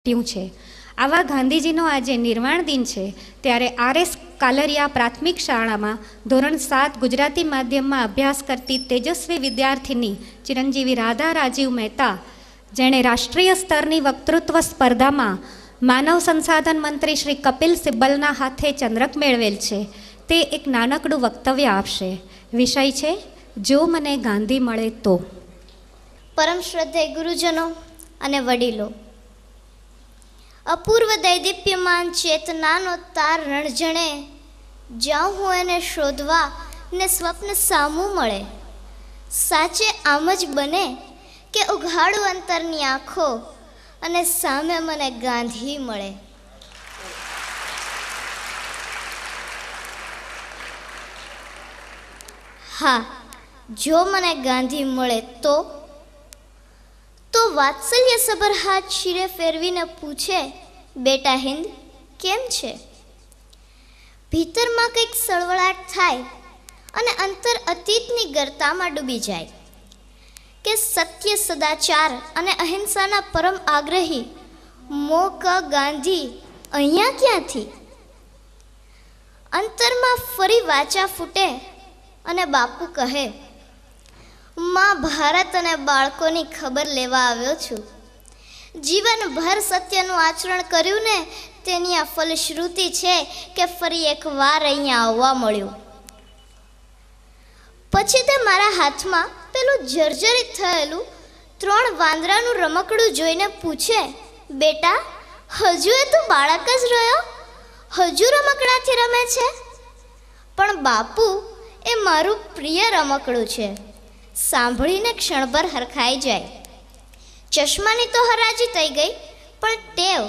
છે। આવા ગાંધીજીનો આજે નિર્વાણ દિન છે ત્યારે RS કાલરિયા પ્રાથમિક શાળામાં ધોરણ 7 ગુજરાતી માધ્યમમાં અભ્યાસ કરતી તેજસ્વી વિદ્યાર્થીની ચિરંજીવી રાધા રાજીવ મહેતા, જેણે રાષ્ટ્રીય સ્તરની વક્તૃત્વ સ્પર્ધામાં માનવ સંસાધન મંત્રી શ્રી કપિલ સિબ્બલના હાથે ચંદ્રક મેળવેલ છે, તે એક નાનકડું વક્તવ્ય આપશે। વિષય છે જો મને ગાંધી મળે તો। પરમ શ્રદ્ધેય ગુરુજનો અને વડીલો, અપૂર્વ દૈદીપ્યમાન ચેતનાનો તાર રણજણે જાઉં હું એને શોધવા ને સ્વપ્ન સામું મળે। સાચે આમ જ બને કે ઉઘાડું અંતરની આંખો અને સામે મને ગાંધી મળે। હા, જો મને ગાંધી મળે તો વાત્સલ્ય સભર હાથ શિરે ફેરવીને પૂછે, બેટા હિન્દ કેમ છે? ભીતરમાં કંઈક સળવળાટ થાય અને અંતર અતીતની ગર્તામાં ડૂબી જાય કે સત્ય, સદાચાર અને અહિંસાના પરમ આગ્રહી મોક ગાંધી અહીંયા ક્યાંથી? અંતરમાં ફરી વાચા ફૂટે અને બાપુ કહે, માં ભારત અને બાળકોની ખબર લેવા આવ્યો છું। જીવનભર સત્યનું આચરણ કર્યું ને તેની આ ફલશ્રુતિ છે કે ફરી એકવાર અહીંયા આવવા મળ્યું। પછી તે મારા હાથમાં પેલું જર્જરિત થયેલું 3 વાંદરાનું રમકડું જોઈને પૂછે, બેટા હજુ એ તું બાળક જ રહ્યો? હજુ રમકડાથી રમે છે? પણ બાપુ, એ મારું પ્રિય રમકડું છે। સાંભળીને ક્ષણભર હરખાઈ જાય। ચશ્માની તો હરાજી થઈ ગઈ, પણ ટેવ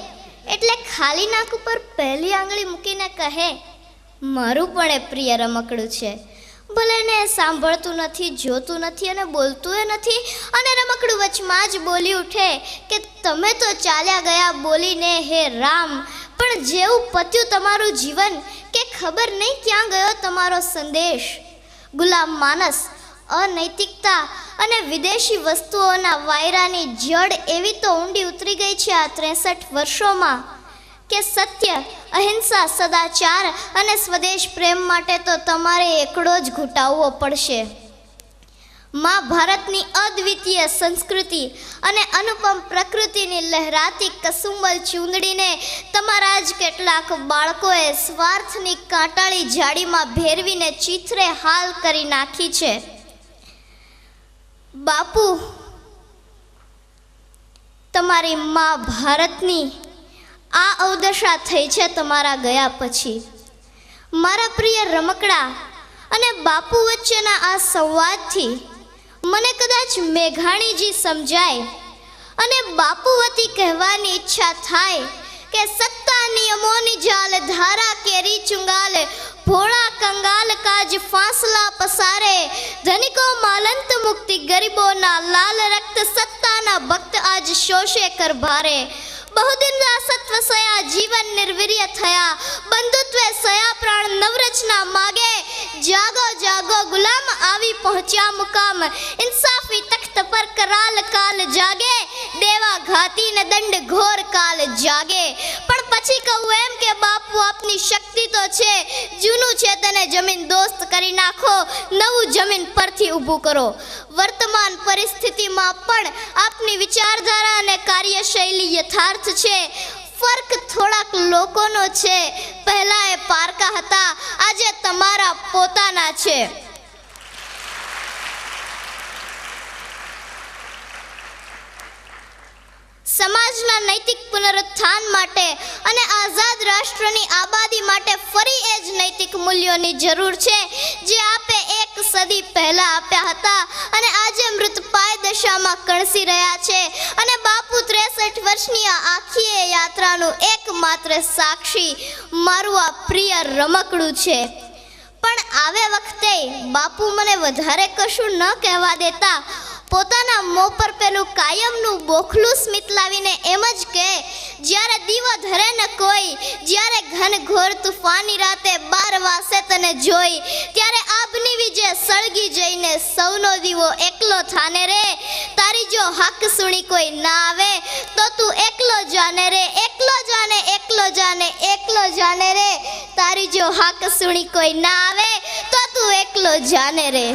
એટલે ખાલી નાક ઉપર પહેલી આંગળી મૂકીને કહે, મારું પણ એ પ્રિય રમકડું છે। ભલે ને સાંભળતું નથી, જોતું નથી અને બોલતું એ નથી, અને રમકડું વચમાં જ બોલી ઉઠે કે તમે તો ચાલ્યા ગયા બોલીને હે રામ, પણ જેવું પત્યું તમારું જીવન કે ખબર નહીં ક્યાં ગયો તમારો સંદેશ। ગુલામ માનસ, અનૈતિકતા અને વિદેશી વસ્તુઓના વાયરાની જડ એવી તો ઊંડી ઉતરી ગઈ છે આ 63 વર્ષોમાં કે સત્ય, અહિંસા, સદાચાર અને સ્વદેશ પ્રેમ માટે તો તમારે એકડો જ ઘૂંટાવવો પડશે। માં ભારતની અદ્વિતીય સંસ્કૃતિ અને અનુપમ પ્રકૃતિની લહેરાતી કસુંબલ ચૂંદડીને તમારા જ કેટલાક બાળકોએ સ્વાર્થની કાંટાળી જાળીમાં ભેરવીને ચીથરે હાલ કરી નાખી છે। બાપુ, તમારી માં ભારતની આ અવદશા થઈ છે તમારા ગયા પછી। મારા પ્રિય રમકડા અને બાપુ વચ્ચેના આ સંવાદથી મને કદાચ મેઘાણીજી સમજાય અને બાપુ વતી કહેવાની ઈચ્છા થાય કે સત્તા નિયમોની જાલ, ધારા કેરી ચુંગાલ, ભોળા કંગાલ કાજ ફાંસલા પસારે, ધનિકો માલંત મુક્તિ, ગરીબોના લાલ રક્ત, સત્તાના ભક્ત આજ શોષે કર ભારે। બહુદિન સત્વ સયા જીવન નિર્વીર્ય થયા, બંધુત્વે સયા પ્રાણ નવરચના માગે। જાગો જાગો ગુલામ આવી પહોંચ્યા મુકામ, ઇન્સાફી તખ્ત પર કરાલ કાલ જાગે, દેવા ઘાતી ને દંડ ઘોર કાલ જાગે। પણ પછી કહું એમ કે બાપુ, આપની શક્તિ તો છે, જૂનું છે તેને જમીન દોસ્ત કરી નાખો, નવું જમીન પરથી ઊભું કરો। વર્તમાન પરિસ્થિતિમાં પણ આપની વિચારધારા અને કાર્યશૈલી યથાર્થ છે। ફર્ક થોડાક લોકોનો છે, પહેલા એ પારકા હતા, આજે તમારા પોતાના છે। સમાજના નૈતિક પુનરુત્થાન માટે અને આઝાદ રાષ્ટ્રની આબાદી માટે ફરી એ જ નૈતિક મૂલ્યોની જરૂર છે જે આપે 1 સદી પહેલા આપ્યા હતા અને આજે મૃતપાય દશામાં કણસી રહ્યા છે। અને બાપુ 63 વર્ષની આ આખી યાત્રાનું એકમાત્ર સાક્ષી મારું આ પ્રિય રમકડું છે। પણ આવે વખતે બાપુ મને વધારે કશું ન કહેવા દેતા, પોતાના મોં પર પેલું કાયમનું બોખલું સ્મિત લાવીને એમ જ કહે, જ્યારે દીવો ધરે ન કોઈ, જ્યારે ઘન ઘોર તુફાની રાતે 12 વાસે તને જોઈ, ત્યારે આભની વીજે સળગી જઈને સૌનો દીવો એકલો થાને રે. તારી જો હક સુણી કોઈ ના આવે તો તું એકલો જાને રે, એકલો જાને, એકલો જાને, એકલો જાને રે. તારી જો હક સુણી કોઈ ના આવે તો તું એકલો જાને રે.